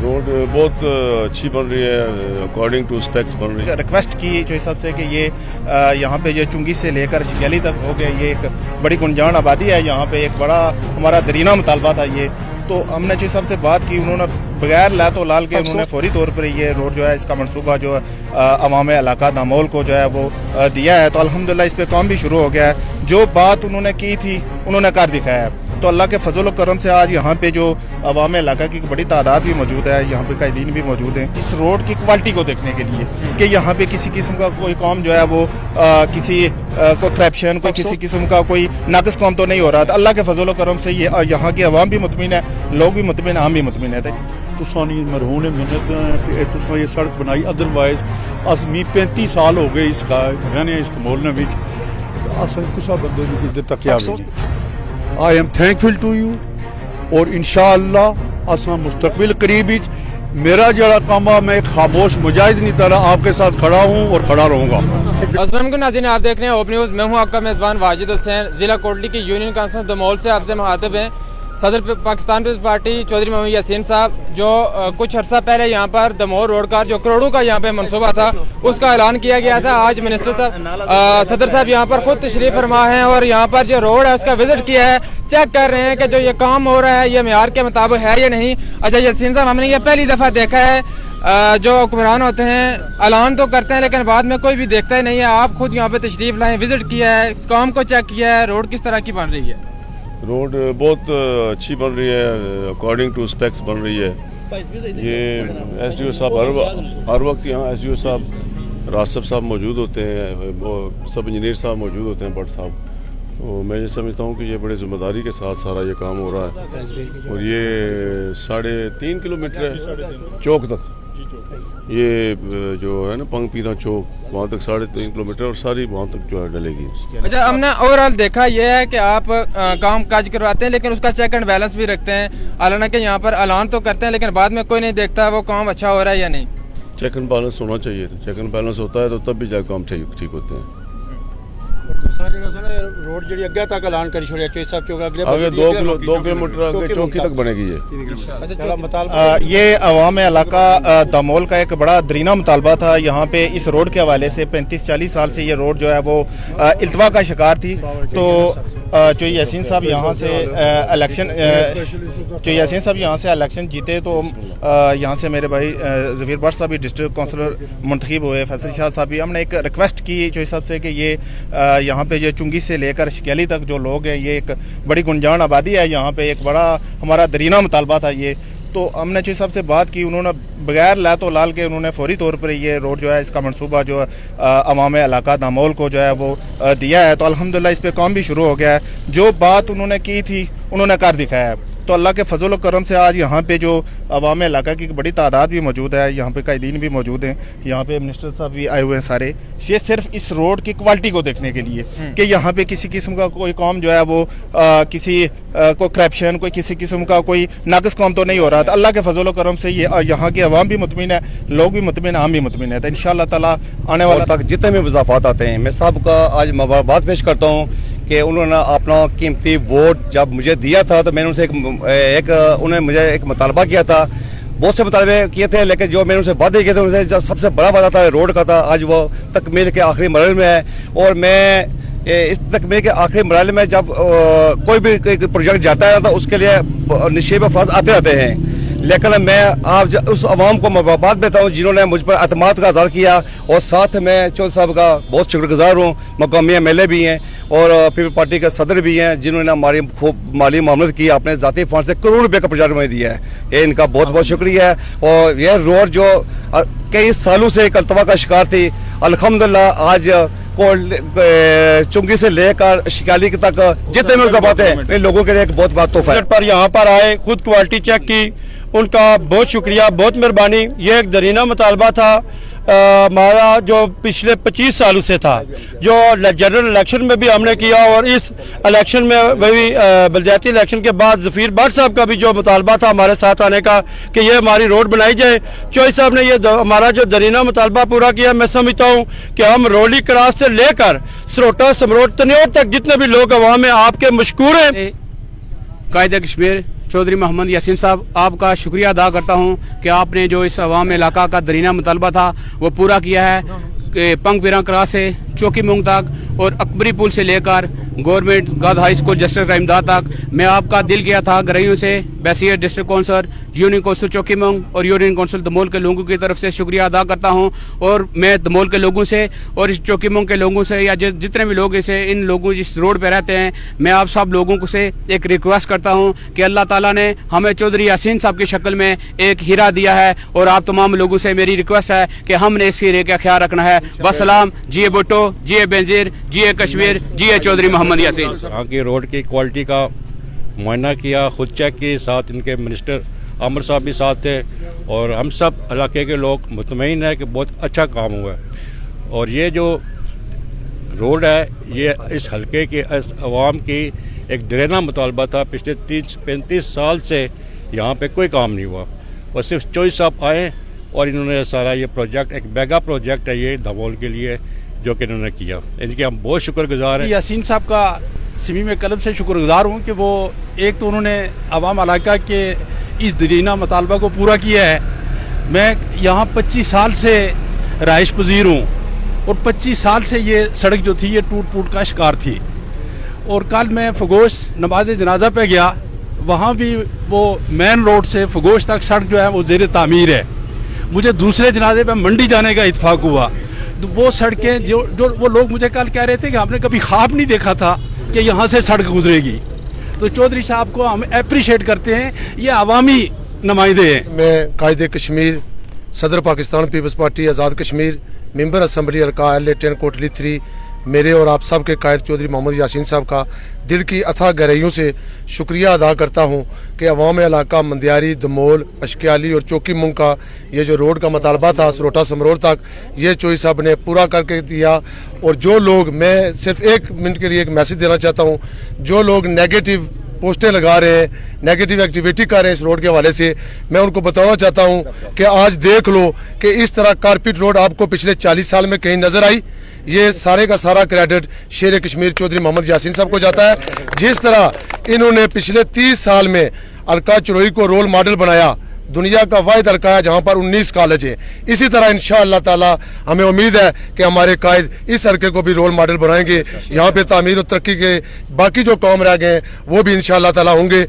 Road बहुत अच्छी बन रही है, अकॉर्डिंग टू स्पेक्स बन रही है। रिक्वेस्ट की जो हिसाब से कि ये यहाँ पे जो चुंगी से लेकर शियाली तक हो गया, ये एक बड़ी गुंजान आबादी है, यहाँ पे एक बड़ा हमारा दरीना मुतालबा था ये। तो हमने जो हिसाब से बात की, उन्होंने बगैर लात और लाल के उन्होंने फौरी तौर पर ये रोड जो है इसका मनसूबा जो अवाम इलाका दामोल को जो है वो दिया है। तो अल्हम्दुलिल्लाह इस पे काम भी शुरू हो गया है। जो बात उन्होंने की थी उन्होंने कर दिखाया है। तो अल्लाह के फजल व करम से आज यहाँ पे जो अवाम इलाका की बड़ी तादाद भी मौजूद है, यहाँ पे कायदीन भी मौजूद हैं इस रोड की क्वालिटी को देखने के लिए कि यहाँ पे किसी किस्म का कोई काम जो है वो किसी कोई करप्शन, कोई किसी किस्म का कोई नाकस काम तो नहीं हो रहा था। अल्लाह के फजल व करम से ये यहाँ की अवाम भी मुतमिन है, लोग भी मुतमिन, हम भी मुतमिन है। तुसानी मरहून मिन्नत कि तुसा ये सड़क बनाई, अदरवाइज अस मी 35 साल हो गए इसका रहने इस्तेमाल विच असल कुसा बंदे की इज्जत तक क्या I am thankful to you और इंशाअल्लाह असा मुस्तकबिल करीब मेरा जड़ा काम है, मैं एक खामोश मुजाहिद नहीं तरह आपके साथ खड़ा हूँ और खड़ा रहूँगा। अस्सलाम नाज़रीन, आप देख रहे हैं ओपन न्यूज़। मैं हूँ आपका मेज़बान वाजिद हुसैन। ज़िला कोटली की यूनियन काउंसिल दमोल से आपसे मुखातिब हैं सदर पाकिस्तान पीपल्स पार्टी चौधरी मोहम्मद यासीन साहब, जो कुछ अर्सा पहले यहाँ पर दमोह रोड का जो करोड़ों का यहाँ पे मनसूबा था उसका ऐलान किया गया था। आज मिनिस्टर साहब सदर साहब यहाँ पर खुद तशरीफ फरमा है और यहाँ पर जो रोड है उसका विजिट किया है, चेक कर रहे हैं कि जो ये काम हो रहा है ये मेयार के मुताबिक है या नहीं। अच्छा यासीन साहब, हमने ये पहली दफ़ा देखा है जो हुक्मरान होते हैं ऐलान तो करते हैं लेकिन बाद में कोई भी देखता ही नहीं है। आप खुद यहाँ पे तशरीफ लाए, विजिट किया है, काम को चेक किया है, रोड किस तरह की बन रही है? रोड बहुत अच्छी बन रही है, अकॉर्डिंग टू स्पेक्स बन रही है। ये एसडीओ साहब हर वक्त यहाँ एसडीओ साहब, रासब साहब मौजूद होते हैं, सब इंजीनियर साहब मौजूद होते हैं, भट्ट साहब। तो मैं ये समझता हूँ कि ये बड़े ज़िम्मेदारी के साथ सारा ये काम हो रहा है और ये 3.5 किलोमीटर है चौक तक। ये जो है ना पंगपीरा चौक, वहाँ तक 3.5 किलोमीटर और सारी वहाँ तक जो है डलेगी। अच्छा, हमने ओवरऑल देखा यह है कि आप काम काज करवाते हैं लेकिन उसका चेक एंड बैलेंस भी रखते हैं। हालांकि यहाँ पर ऐलान तो करते हैं लेकिन बाद में कोई नहीं देखता वो काम अच्छा हो रहा है या नहीं। चेक एंड बैलेंस होना चाहिए, चेक एंड बैलेंस होता है तो तब भी जाकर काम ठीक होते हैं। रोड जी अगे तक ऐलान कर छोड़िया साहब चौक आगे 2 किलोमीटर आगे चौकी तक बनेगी ये। ये अवाम इलाका दमोल का एक बड़ा दरीना मुतालबा था। यहाँ पे इस रोड के हवाले से 35-40 साल से ये रोड जो है वो इल्तवा का शिकार थी। तो जो यासीन साहब यहाँ से इलेक्शन जीते तो यहाँ से मेरे भाई ज़फ़ीर भट्ट साहब भी डिस्ट्रिक्ट काउंसलर मुंतखब हुए, फैसल शाह साहब भी। हमने एक रिक्वेस्ट की जो हिसाब से कि ये यहाँ पे जो चुंगी से लेकर शियाली तक जो लोग हैं, ये एक बड़ी गुंजान आबादी है, यहाँ पे एक बड़ा हमारा दरीना मुतालबा था ये। तो हमने जो हिसाब से बात की, उन्होंने बगैर लात और लाल के उन्होंने फौरी तौर पर ये रोड जो है इसका मनसूबा जो अवाम इलाका दामोल को जो है वो दिया है। तो अल्हम्दुलिल्लाह इस पे काम भी शुरू हो गया है। जो बात उन्होंने की थी उन्होंने कर दिखाया है। तो अल्लाह के फजल व करम से आज यहाँ पे जो अवाम इलाका की बड़ी तादाद भी मौजूद है, यहाँ पे कायदीन भी मौजूद हैं, यहाँ पे मिनिस्टर साहब भी आए हुए हैं सारे। ये सिर्फ इस रोड की क्वालिटी को देखने के लिए कि यहाँ पे किसी किस्म का कोई काम जो है वो किसी कोई करप्शन, कोई किसी किस्म का कोई नाकस काम तो नहीं हो रहा था। अल्लाह के फजल व करम से ये यहाँ की अवाम भी मुतमिन है, लोग भी मुतमिन, हम भी मुतमिन है। तो इंशाअल्लाह ताला आने वाला तक जितने भी वज़ाफ़ात आते हैं, मैं साहब का आज मुबारकबाद पेश करता हूँ कि उन्होंने अपना कीमती वोट जब मुझे दिया था तो मैंने उनसे उन्होंने मुझे एक मुतालबा किया था। बहुत से मुतालबे किए थे लेकिन जो मैंने उनसे वादे किए थे, उनसे जब सबसे बड़ा वादा था रोड का था, आज वो तकमील के आखिरी मरहले में है। और मैं इस तकमील के आखिरी मरहले में जब कोई भी प्रोजेक्ट जाता है तो उसके लिए निशेब अफराज आते रहते हैं, लेकिन मैं आप उस अवाम को मुबारकबाद देता हूँ जिन्होंने मुझ पर अतमाद का इज़हार किया। और साथ में चौधरी साहब का बहुत शुक्रगुजार हूँ, मकामी MLA भी हैं और पीपल पार्टी के सदर भी हैं जिन्होंने हमारी खूब माली मामलत की, अपने ज़ाती फंड से करोड़ रुपये का प्रोजेक्ट में दिया है। ये इनका बहुत बहुत शुक्रिया है। और यह रोड जो कई सालों से एक अल्तवा का शिकार थी, अल्हम्दुलिल्लाह आज चुंगी से लेकर शिकाली तक जितने में ज़बात हैं इन लोगों के लिए एक बहुत बात तोहफा है। पर यहाँ पर आए, खुद क्वालिटी चेक की, उनका बहुत शुक्रिया, बहुत मेहरबानी। ये एक दरीना मुतालबा था हमारा जो पिछले 25 सालों से था, जो जनरल इलेक्शन में भी हमने किया और इस इलेक्शन में भी बलदियाती इलेक्शन के बाद ज़फ़ीर भट्ट साहब का भी जो मुतालबा था हमारे साथ आने का कि ये हमारी रोड बनाई जाए। चौधरी साहब ने ये हमारा जो दरीना मुतालबा पूरा किया। मैं समझता हूँ कि हम रोली क्रॉस से लेकर सरोटा समरोट तनियोट तक जितने भी लोग अवाम में आपके मशकूर हैं। कायदा कश्मीर चौधरी मोहम्मद यासीन साहब, आपका शुक्रिया अदा करता हूं कि आपने जो इस अवाम इलाका का दरीना मुतालबा था वो पूरा किया है कि पंग बिरा क्रास से चौकी मुंग तक और अकबरी पुल से लेकर government girls high school Justice Ramdad तक मैं आपका दिल किया था गरैयों से बैसियर डिस्ट्रिक्ट काउंसिलर, यूनियन काउंसिल चौकी मुंग और यूनियन काउंसिल दमोल के लोगों की तरफ से शुक्रिया अदा करता हूं। और मैं दमोल के लोगों से और इस चौकी मुंग के लोगों से या जितने भी लोग इसे इन लोगों जिस रोड पे रहते हैं, मैं आप सब लोगों को से एक रिक्वेस्ट करता हूं कि अल्लाह ताला ने हमें चौधरी यासीन साहब की शक्ल में एक हीरा दिया है और आप तमाम लोगों से मेरी रिक्वेस्ट है कि हमने इस हीरे का ख्याल रखना है। बसलाम, जिए भुट्टो, जिए बेनजीर, जिए कश्मीर, जिए चौधरी मोहम्मद यासीन। यहाँ की रोड की क्वालिटी का मुआयना किया, खुद चेक किए, साथ इनके मिनिस्टर आमिर साहब भी साथ थे और हम सब इलाके के लोग मुतमईन है कि बहुत अच्छा काम हुआ है। और ये जो रोड है ये इस हलके के अवाम की एक दरेना मुतालबा था। पिछले 30-35 साल से यहाँ पे कोई काम नहीं हुआ और सिर्फ चौधरी साहब आए और इन्होंने सारा ये प्रोजेक्ट, एक मेगा प्रोजेक्ट है ये दमोल के लिए, जो कि इन्होंने किया। इनके हम बहुत शुक्रगुजार हैं। यासीन साहब का समीम कलब से शुक्रगुजार हूँ कि वो एक तो उन्होंने अवाम इलाका के इस दरीना मुतालबा को पूरा किया है। मैं यहाँ 25 साल से रहाइश पजीर हूँ और 25 साल से ये सड़क जो थी ये टूट फूट का शिकार थी। और कल मैं फगोश नमाज जनाजा पे गया, वहाँ भी वो मेन रोड से फगोश तक सड़क जो है वो ज़ेर तामीर है। मुझे दूसरे जनाजे पे मंडी जाने का इत्फाक हुआ, तो वो सड़कें जो वो लोग मुझे कल कह रहे थे कि हमने कभी ख्वाब नहीं देखा था कि यहाँ से सड़क गुजरेगी। तो चौधरी साहब को हम अप्रिशिएट करते हैं, ये अवामी नुमाइंदे हैं। मैं कायदे कश्मीर, सदर Pakistan peoples party Azad Kashmir, member assembly हल्का LA10 कोटली 3, मेरे और आप सब के कायद चौधरी मोहम्मद यासीन साहब का दिल की अथाह गहराइयों से शुक्रिया अदा करता हूँ कि अवाम इलाका मंदियारी, दमोल, अशकियाली और चौकी मुंग का ये जो रोड का मुतालबा था सरोटा समरोर तक, ये चौधरी साहब ने पूरा करके दिया। और जो लोग, मैं सिर्फ 1 मिनट के लिए एक मैसेज देना चाहता हूँ, जो लोग नेगेटिव पोस्टें लगा रहे हैं, नेगेटिव एक्टिविटी कर रहे हैं इस रोड के हवाले से, मैं उनको बताना चाहता हूँ कि आज देख लो कि इस तरह कारपेट रोड आपको पिछले 40 साल में कहीं नजर आई? ये सारे का सारा क्रेडिट शेर कश्मीर चौधरी मोहम्मद यासीन साहब को जाता है। जिस तरह इन्होंने पिछले 30 साल में हल्का चरोई को रोल मॉडल बनाया, दुनिया का वाहिद हल्का है जहाँ पर 19 कॉलेज हैं, इसी तरह इंशाअल्लाह ताला हमें उम्मीद है कि हमारे कायद इस हल्के को भी रोल मॉडल बनाएंगे। यहाँ पे तामीर और तरक्की के बाकी जो काम रह गए वो भी इंशाअल्लाह ताला होंगे।